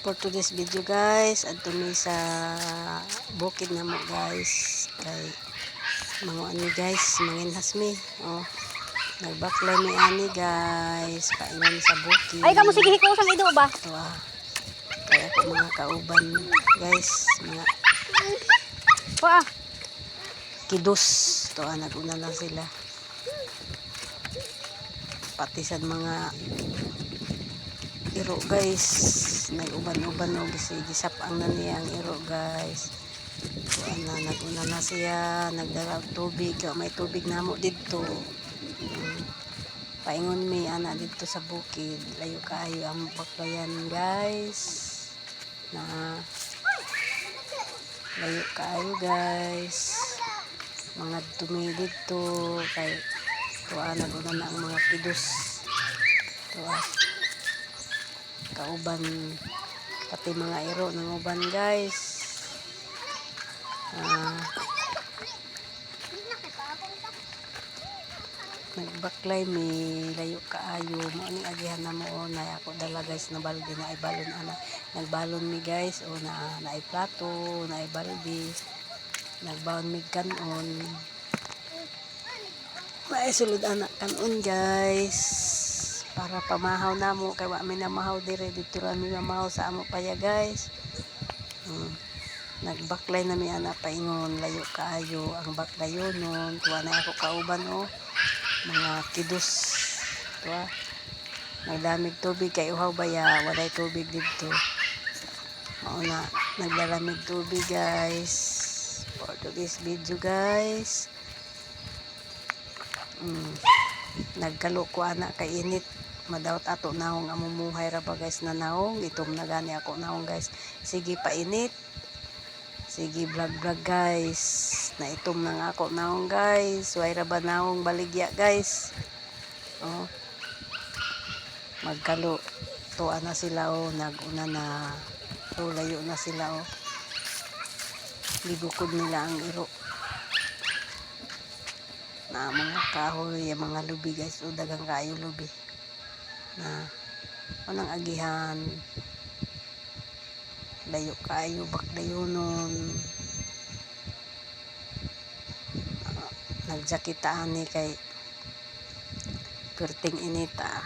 for today's video guys, adto mi sa bukid na mo guys, kay mga ano guys, manginhas mi. Oh, nagbaklay mi ani guys, paingon sa bukid. Ay, kamu sige hiko sang ido ba? Ito kaya ako mga kauban guys, mga Pa. kidos. Ito naguna na sila. Pati sa mga iro guys, nag-uban-uban o gisap-ang na niya ang iro guys. Naguna na siya, nagdala og tubig, may tubig namo dito. Paingon mi ana dito sa bukid, layo kaayo ang baklayan guys. Na layo kaayo guys. Mga dumi dito kay tuwa naguna na ang mga kidos. Tuwa kauban pati mga iro ng uban guys. Nagbaklay mi layo kaayo mo ani agihan na mo na ako dala guys na balde na ay balon ana nagbalon mi guys o na ay plato na ay balde nagbaon mi kanon may sulod anak kanon guys para pamahaw na mo kay wa mi na mahaw dire dito ra mi mamahaw sa amo paya guys. Nagbaklay na mi ana paingon layo kaayo ang baklayon nun tuwa na ako kauban o mga kidos tuwa naglamig tubig kay uhaw baya walay tubig dito mauna naglalamig tubig guys for today's video guys. Nagkalo ko ana kay init madawat ato naong amumuhay ra ba guys na naong itom na gani ako naong guys sige painit sige vlog guys na itom nang ako naong guys way ra ba naong baligya guys. Oh magkalo tuwa na sila o naguna na layo na sila o libukod nila ang iro na mga kahoy yung mga lubi guys o dagang kayo lubi na anang agihan layo kayo baklayonon nagjakitaan ni kay perting inita